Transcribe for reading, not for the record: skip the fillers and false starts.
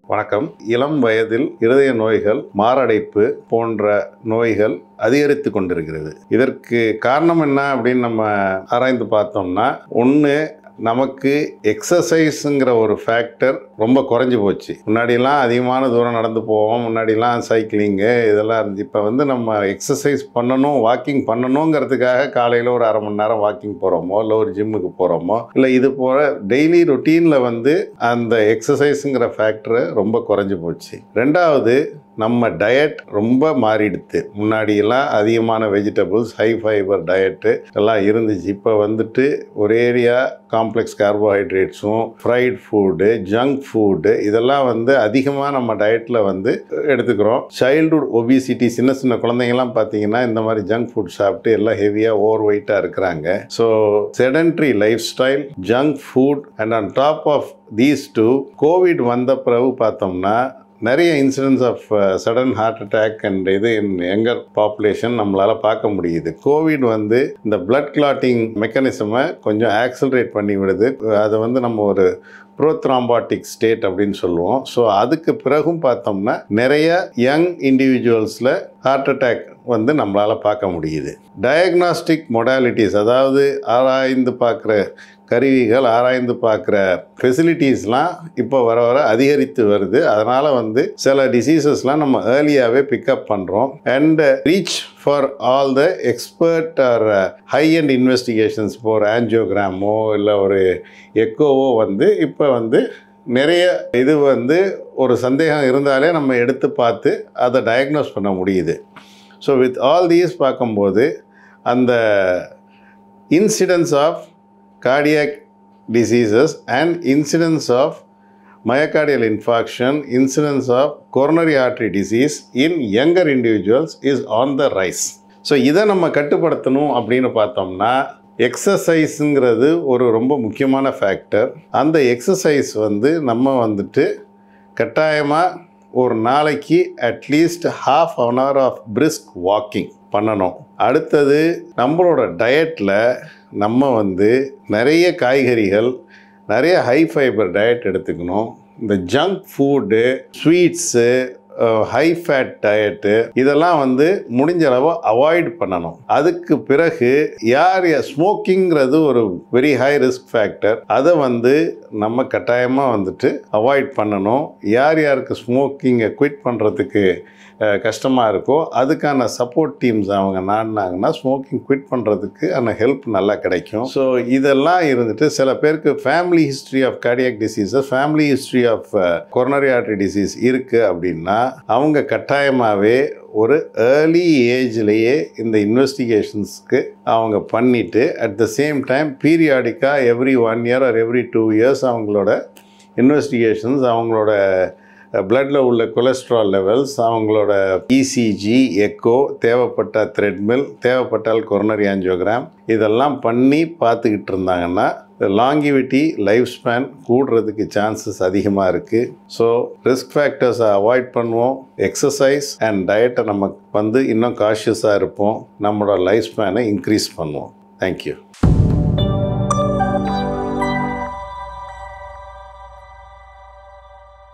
வணக்கம். இளம் வயதில் இருதய நோய்கள், மாரடைப்பு போன்ற நோய்கள் அதிகரித்து கொண்டிருக்கிறது. இதற்கு காரணம் என்ன அப்படின்னு நம்ம ஆராய்ந்து பார்த்தோம்னா, ஒன்று நமக்கு எக்ஸசைஸுங்கிற ஒரு ஃபேக்டர் ரொம்ப குறைஞ்சி போச்சு. முன்னாடிலாம் அதிகமான தூரம் நடந்து போவோம், முன்னாடிலாம் சைக்கிளிங்கு இதெல்லாம் இருந்துச்சு. இப்போ நம்ம எக்ஸசைஸ் பண்ணணும், வாக்கிங் பண்ணணுங்கிறதுக்காக காலையில் ஒரு அரை மணி நேரம் வாக்கிங் போகிறோமோ, இல்லை ஒரு ஜிம்முக்கு போகிறோமோ, இல்லை இது போல் டெய்லி ரொட்டீனில் அந்த எக்ஸசைஸுங்கிற ஃபேக்டரு ரொம்ப குறைஞ்சி போச்சு. ரெண்டாவது, நம்ம டயட் ரொம்ப மாறிடுது. முன்னாடியெல்லாம் அதிகமான வெஜிடபிள்ஸ், ஹை ஃபைபர் டயட்டு எல்லாம் இருந்துச்சு. இப்போ ஒரேடியா காம்ப்ளெக்ஸ் கார்போஹைட்ரேட்ஸும், ஃப்ரைட் ஃபுட்டு, ஜங்க் ஃபுட்டு இதெல்லாம் அதிகமாக நம்ம டயட்டில் எடுத்துக்கிறோம். சைல்டுஹுட் ஒபிசிட்டி, சின்ன சின்ன குழந்தைங்கள்லாம் பார்த்தீங்கன்னா இந்த மாதிரி ஜங்க் ஃபுட் சாப்பிட்டு எல்லாம் ஹெவியாக ஓவர் வெயிட்டாக இருக்கிறாங்க. So sedentary lifestyle, junk food and on top of these two, covid வந்த பிறகு பார்த்தோம்னா நிறைய incidents of sudden heart attack and இது இன் யங்கர் பாப்புலேஷன் நம்மளால் பார்க்க முடியுது. கோவிட் இந்த பிளட் கிளாட்டிங் மெக்கானிசமை கொஞ்சம் ஆக்சலரேட் பண்ணி விடுது. அதை நம்ம ஒரு ப்ரோத்ராம்பாட்டிக் ஸ்டேட் அப்படின்னு சொல்லுவோம். ஸோ அதுக்கு பிறகும் பார்த்தோம்னா நிறைய யங் இண்டிவிஜுவல்ஸில் ஹார்ட் அட்டாக் நம்மளால் பார்க்க முடியுது. டயக்னாஸ்டிக் மொடாலிட்டிஸ், அதாவது ஆராய்ந்து பார்க்குற கருவிகள், ஆராய்ந்து பார்க்குற ஃபெசிலிட்டிஸ்லாம் இப்போ வர வர அதிகரித்து வருது. அதனால் சில டிசீசஸ்லாம் நம்ம ஏர்லியாகவே பிக்கப் பண்ணுறோம். And reach for all the expert are high and investigations. இப்போ ஒரு ஆன்ஜியோகிராமோ இல்லை ஒரு எக்கோவோ இப்போ நிறைய இது ஒரு சந்தேகம் இருந்தாலே நம்ம எடுத்து பார்த்து அதை டயக்னோஸ் பண்ண முடியுது. ஸோ வித் ஆல் தீஸ் பார்க்கும்போது அந்த incidence of cardiac diseases and incidence of myocardial infarction, incidence of coronary artery disease in younger individuals is on the rise. So இதை நம்ம கட்டுப்படுத்தணும் அப்படின்னு பார்த்தோம்னா, எக்ஸசைஸுங்கிறது ஒரு ரொம்ப முக்கியமான ஃபேக்டர். அந்த எக்ஸசைஸ் நம்ம கட்டாயமாக ஒரு நாளைக்கு at least ½ an hour of brisk walking பண்ணணும். அடுத்தது, நம்மளோட டயட்டில் நம்ம நிறைய காய்கறிகள், நிறைய ஹை ஃபைபர் டயட் எடுத்துக்கணும். இந்த junk food, sweets, high fat diet இதெல்லாம் முடிஞ்ச அளவு அவாய்ட் பண்ணணும். அதுக்கு பிறகு யார் ஸ்மோக்கிங்கிறது ஒரு வெரி ஹை ரிஸ்க் ஃபேக்டர், அதை நம்ம கட்டாயமாக அவாய்ட் பண்ணணும். யாருக்கு ஸ்மோக்கிங்கை குவிட் பண்ணுறதுக்கு கஷ்டமாக இருக்கோ அதுக்கான சப்போர்ட் டீம்ஸ் அவங்க நாடினாங்கன்னா ஸ்மோக்கிங் குவிட் பண்ணுறதுக்கு அந்த ஹெல்ப் நல்லா கிடைக்கும். ஸோ இதெல்லாம் சில பேருக்கு family history of cardiac diseases, family history of coronary artery disease இருக்குது அப்படின்னா அவங்க கட்டாயமாகவே ஒரு ஏர்லி ஏஜ்லேயே இந்த இன்வெஸ்டிகேஷன்ஸ்க்கு அவங்க பண்ணிவிட்டு அட் த சேம் டைம் பீரியாடிக்காக every 1 year or every 2 years அவங்களோட இன்வெஸ்டிகேஷன்ஸ், அவங்களோட பிளட்டில் உள்ள கொலஸ்ட்ரால் லெவல்ஸ், அவங்களோட இசிஜி, எக்கோ, தேவைப்பட்ட த்ரெட்மில், தேவைப்பட்டால் கொரோனரி ஆஞ்சியோகிராம் இதெல்லாம் பண்ணி பார்த்துக்கிட்டு இருந்தாங்கன்னா லாங்கிவிட்டி, லைஃப் ஸ்பேன் கூடுறதுக்கு சான்சஸ் அதிகமாக இருக்குது. ஸோ ரிஸ்க் ஃபேக்டர்ஸை அவாய்ட் பண்ணுவோம். எக்ஸசைஸ் அண்ட் டயட்டை நம்ம இன்னும் காஷியஸாக இருப்போம். நம்மளோட லைஃப் ஸ்பேனை இன்க்ரீஸ் பண்ணுவோம். தேங்க்யூ.